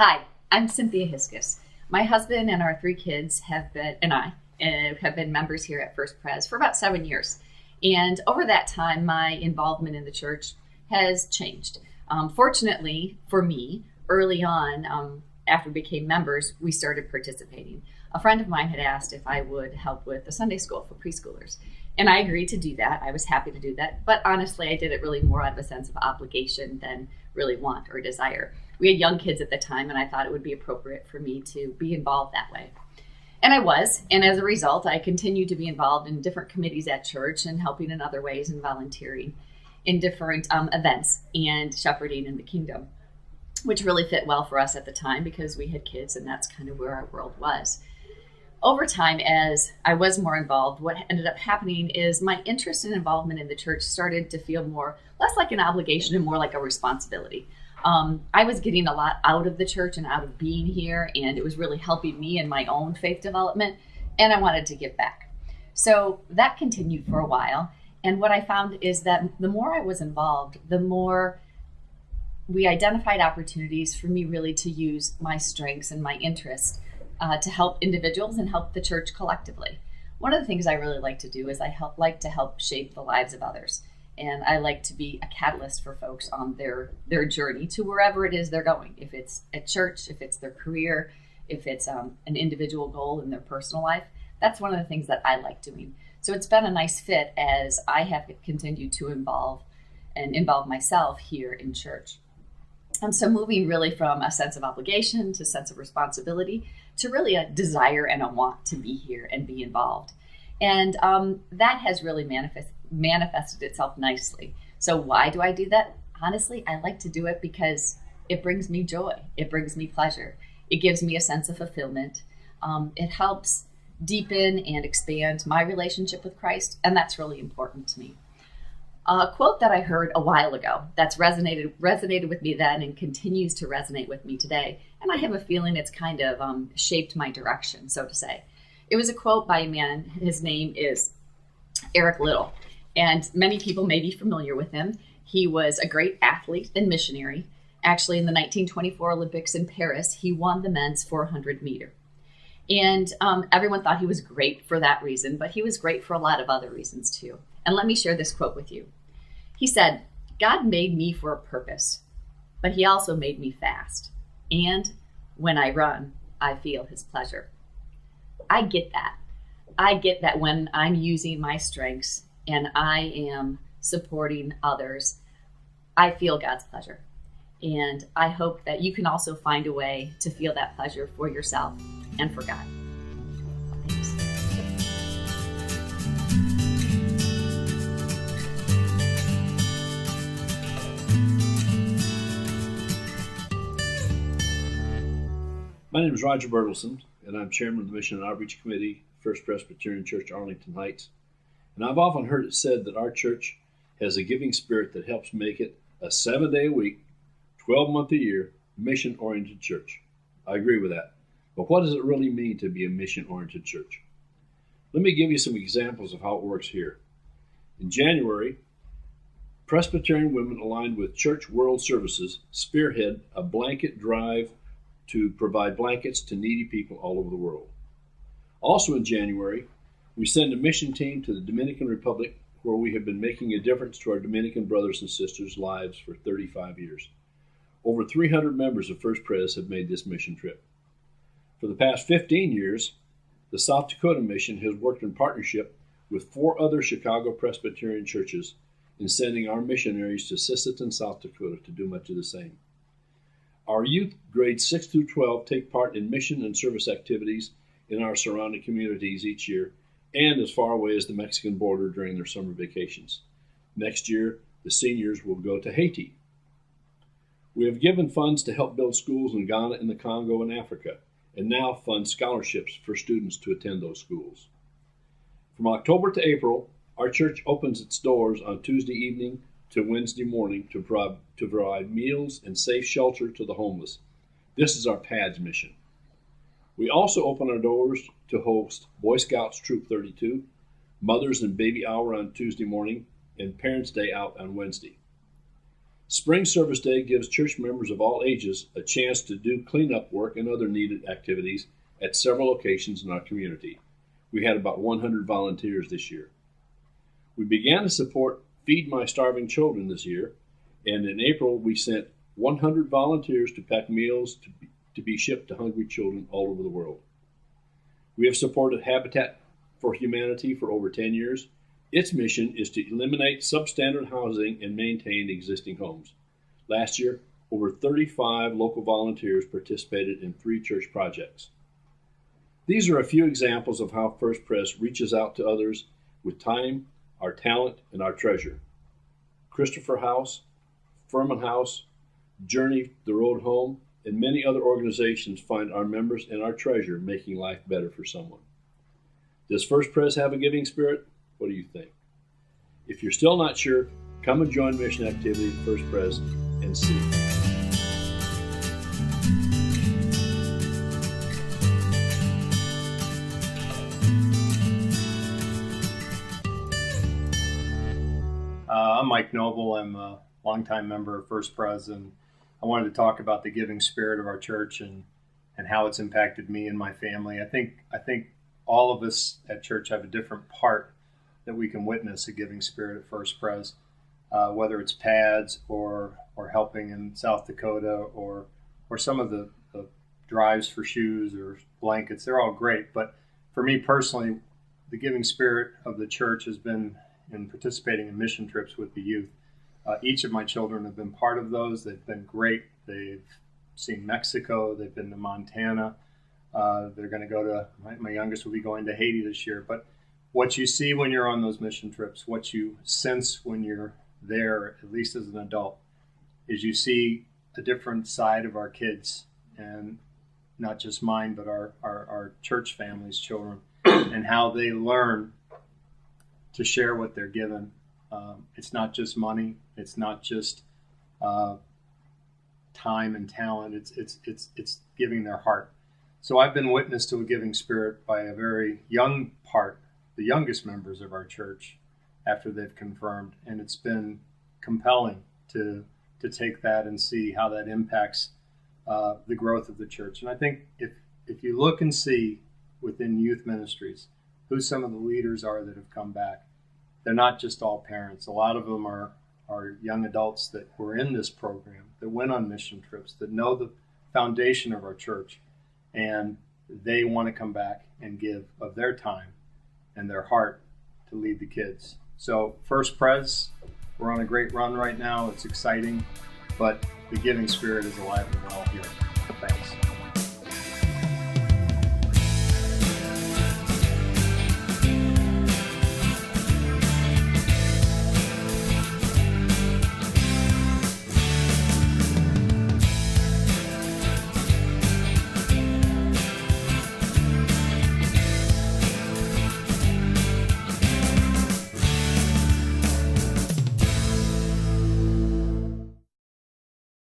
Hi, I'm Cynthia Hiskus. My husband and our three kids have been members here at First Pres for about 7 years. And over that time, my involvement in the church has changed. Fortunately for me, early on, after we became members, we started participating. A friend of mine had asked if I would help with the Sunday school for preschoolers. And I agreed to do that. I was happy to do that. But honestly, I did it really more out of a sense of obligation than really want or desire. We had young kids at the time, and I thought it would be appropriate for me to be involved that way. And I was. And as a result, I continued to be involved in different committees at church and helping in other ways and volunteering in different events and shepherding in the kingdom, which really fit well for us at the time because we had kids and that's kind of where our world was. Over time, as I was more involved, what ended up happening is my interest and involvement in the church started to feel less like an obligation and more like a responsibility. I was getting a lot out of the church and out of being here, and it was really helping me in my own faith development, and I wanted to give back. So that continued for a while, and what I found is that the more I was involved, the more we identified opportunities for me really to use my strengths and my interest to help individuals and help the church collectively. One of the things I really like to do is like to help shape the lives of others. And I like to be a catalyst for folks on their journey to wherever it is they're going. If it's at church, if it's their career, if it's an individual goal in their personal life, that's one of the things that I like doing. So it's been a nice fit as I have continued to involve myself here in church. And so moving really from a sense of obligation to a sense of responsibility to really a desire and a want to be here and be involved. And that has really manifested itself nicely. So why do I do that? Honestly, I like to do it because it brings me joy. It brings me pleasure. It gives me a sense of fulfillment. It helps deepen and expand my relationship with Christ, and that's really important to me. A quote that I heard a while ago that's resonated with me then and continues to resonate with me today, and I have a feeling it's kind of shaped my direction, so to say. It was a quote by a man. His name is Eric Liddell, and many people may be familiar with him. He was a great athlete and missionary. Actually, in the 1924 Olympics in Paris, he won the men's 400 meter. And everyone thought he was great for that reason, but he was great for a lot of other reasons too. And let me share this quote with you. He said, "God made me for a purpose, but he also made me fast. And when I run, I feel his pleasure." I get that. I get that when I'm using my strengths and I am supporting others, I feel God's pleasure. And I hope that you can also find a way to feel that pleasure for yourself and for God. Thanks. My name is Roger Bertelson, and I'm chairman of the Mission and Outreach Committee, First Presbyterian Church, Arlington Heights. And I've often heard it said that our church has a giving spirit that helps make it a 7-day-a-week, 12-month-a-year, mission-oriented church. I agree with that. But what does it really mean to be a mission-oriented church? Let me give you some examples of how it works here. In January, Presbyterian women aligned with Church World Services spearhead a blanket drive to provide blankets to needy people all over the world. Also in January, we send a mission team to the Dominican Republic, where we have been making a difference to our Dominican brothers and sisters' lives for 35 years. Over 300 members of First Pres have made this mission trip. For the past 15 years, the South Dakota Mission has worked in partnership with 4 other Chicago Presbyterian churches in sending our missionaries to Sisseton, South Dakota to do much of the same. Our youth, grades 6 through 12, take part in mission and service activities in our surrounding communities each year and as far away as the Mexican border during their summer vacations. Next year, the seniors will go to Haiti. We have given funds to help build schools in Ghana and the Congo and Africa, and now fund scholarships for students to attend those schools. From October to April, our church opens its doors on Tuesday evening to Wednesday morning to provide meals and safe shelter to the homeless. This is our PADS mission. We also open our doors to host Boy Scouts Troop 32, Mother's and Baby Hour on Tuesday morning, and Parents' Day out on Wednesday. Spring Service Day gives church members of all ages a chance to do cleanup work and other needed activities at several locations in our community. We had about 100 volunteers this year. We began to support Feed My Starving Children this year, and in April we sent 100 volunteers to pack meals to be shipped to hungry children all over the world. We have supported Habitat for Humanity for over 10 years. Its mission is to eliminate substandard housing and maintain existing homes. Last year, over 35 local volunteers participated in 3 church projects. These are a few examples of how First Pres reaches out to others with time, our talent, and our treasure. Christopher House, Furman House, Journey the Road Home, and many other organizations find our members and our treasure making life better for someone. Does First Pres have a giving spirit? What do you think? If you're still not sure, come and join mission activity at First Pres and see. I'm Mike Noble. I'm a longtime member of First Pres, and I wanted to talk about the giving spirit of our church and how it's impacted me and my family. I think all of us at church have a different part that we can witness a giving spirit at First Pres, whether it's pads or helping in South Dakota or some of the drives for shoes or blankets. They're all great, but for me personally, the giving spirit of the church has been in participating in mission trips with the youth. Each of my children have been part of those. They've been great. They've seen Mexico. They've been to Montana. They're going to go to, my youngest will be going to Haiti this year. But what you see when you're on those mission trips, what you sense when you're there, at least as an adult, is you see a different side of our kids, and not just mine, but our church family's children, and how they learn to share what they're given. It's not just money. It's not just time and talent. It's giving their heart. So I've been witness to a giving spirit by a very young part, the youngest members of our church, after they've confirmed, and it's been compelling to take that and see how that impacts the growth of the church. And I think if you look and see within youth ministries who some of the leaders are that have come back, they're not just all parents. A lot of them are young adults that were in this program, that went on mission trips, that know the foundation of our church, and they want to come back and give of their time and their heart to lead the kids. So First Pres, we're on a great run right now. It's exciting, but the giving spirit is alive and well here. Thanks.